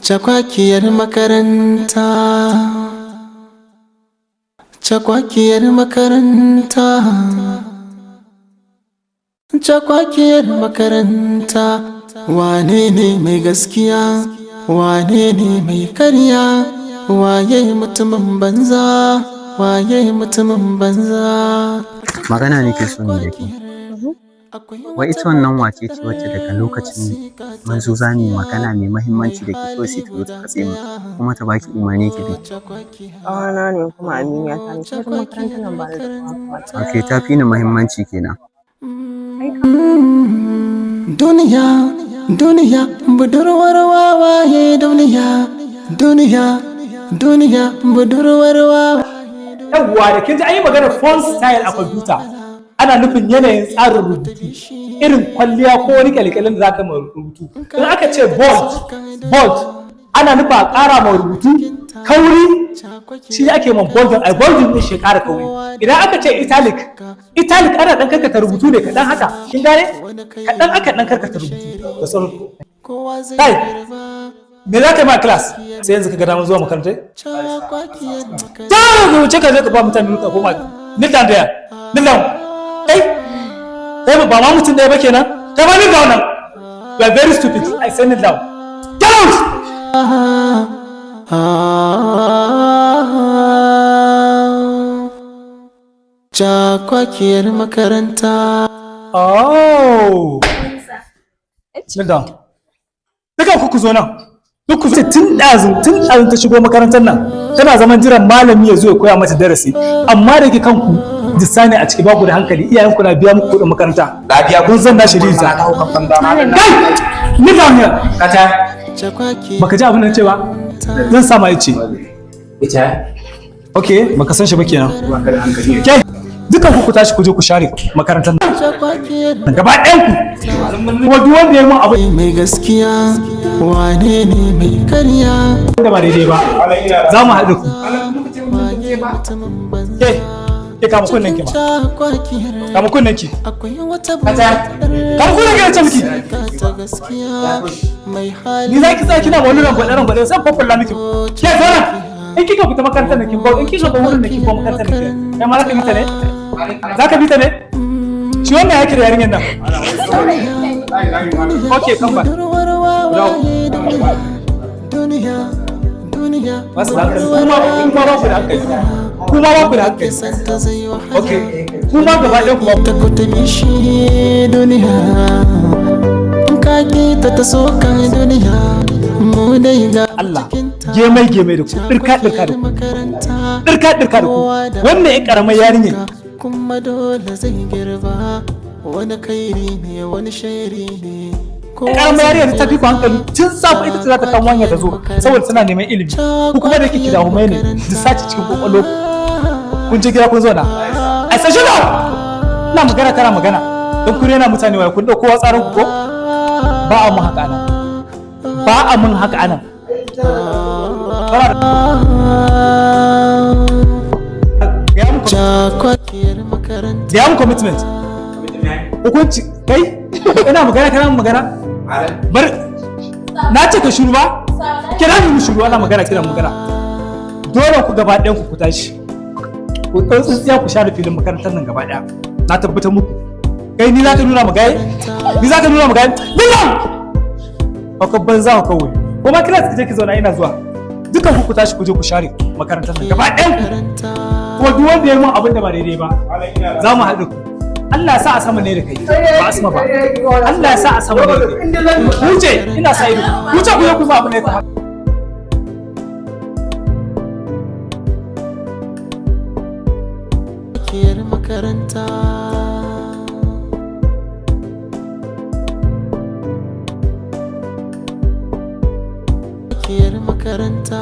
Cakwakiyar makaranta, cakwakiyar makaranta, cakwakiyar makaranta. Wane ne mai gaskiya, wane ne mai karya, waye mutumin banza, waye mutumin banza. Magana nake so ni da ke. Wai ita wannan wace ce wacce daga lokacin mun zo za mu yi magana mai mahimmanci da ke kawai sai ta zo ta katse mu kuma ta baki umarni ki bi. Ƙawana ne kuma aminiya ta ne, sai kuma makarantar nan ba da damuwa. Ok, ta fi ni mahimmanci kenan. Duniya, duniya, budurwar wawaye duniya, duniya, duniya, budurwar wawaye. Yawwa da kin ji an yi maganar font style a kwamfuta. Ana nufin yanayin tsarin rubutu, irin kwalliya ko wani kyalkyalin da za ka rubutu. In aka ce bold, ana nufa a ƙara ma rubutu kauri, shi ake man bolding, ai bolding ne shi ƙara kauri. Idan aka ce italic ana ɗan karkata rubutu ne kaɗan haka, kin gane? Kaɗan aka ɗan karkata rubutu da sauran. Kai, me za ka yi ma class? Sai yanzu ka ga damar zuwa makarantar? Ta wuce ka je ka ba mutane ka koma. Kneel down there, kneel down. Kai ba ma mutum ɗaya ba kenan. Kai ma kneel down nan. You are very stupid. I say kneel down. Get out! Cakwakiyar makaranta. Oh! Kneel down. Duka ku zo nan. Duk ku zo tun ɗazun ta shigo makarantar nan. Tana zaman jiran malami ya zo ya koya mata darasi. Amma da ke kanku disani a ciki baku da hankali, iyayenku na biya muku kuɗin makaranta. Lafiya kun zan nashi riza. Kai! Ni down here. Kata. Baka ji abin da ce ba? Zan sa ma yace. Ita. Okay, baka san shi ba kenan. Kai! Dukan ku tashi ku je ku share makarantar nan. Gaba ɗayan ku. Kuma duk wanda ya yi mun abu mai gaskiya, wane ne mai karya. da ba daidai ba. Za mu haɗu ku. Ke kama kunnen ki ma. Kama kunnen ki. Kama kunnen ki da ce miki. Ni za ki tsaya kina wani rangwaɗe sai fafulla miki. Ke zauna. In kika fita makarantar da kin ba, in kika ba wurin da kin ba makarantar da kin. Kai ma za ka bi ta ne? Za ka bi ta ne? Shi wannan ya kira yarinyar nan. Okay, come back. Wasu da hankali, kuma ba ku da hankali. Kuma ba ku da hankali. Okay, kuma gaba ɗaya kuma. Ta kuta bishi duniya, kaki ta so kan duniya, mu dai ga Allah, gemai da ku, ɗirka da ku. Ɗirka da ku. Wannan ya ƙaramar yarinya. Kuma dole zai girba, wani kairi ne wani shari ne. Karamar yarinya ta fi ku hankali tun safe ita ce za ta kan wanya ta zo saboda tana neman ilimi. Ku kuma da kike da humai ne da sace cikin kokolo. Kun je gida kun zauna. Ai sai shigo. Ina magana kana magana. Don ku rena mutane wai kun dauko tsarin ku ko? Ba a mun haka anan. Ba a mun haka anan. Cakwakiyar makaranta. Da mu commitment. Hukunci kai ina magana kana magana. Bar na ce ka shiru ba? Kira ni shiru ana magana kira magana. Dole ku gaba ɗayan ku tashi. Ku ɗau tsintsiya ku share filin makarantar nan gaba ɗaya. Na tabbatar muku. Kai ni za ka nuna magaye? Ni za ka nuna magaye? Bilal! Baka banza ka kawai. Kuma kira ki je ki zauna ina zuwa. Dukan ku tashi ku je ku share makarantar nan gaba ɗayan ku. Kuma duk wanda ya yi mun abin da ba daidai ba, za mu haɗu ku. Allah ya sa a sama ne da kai, ba asma ba. Allah ya sa a sama ne da kai. Wuce, ina sa ido. Wuce ku je ku za abin da ya kamata. Cakwakiyar makaranta. Cakwakiyar makaranta.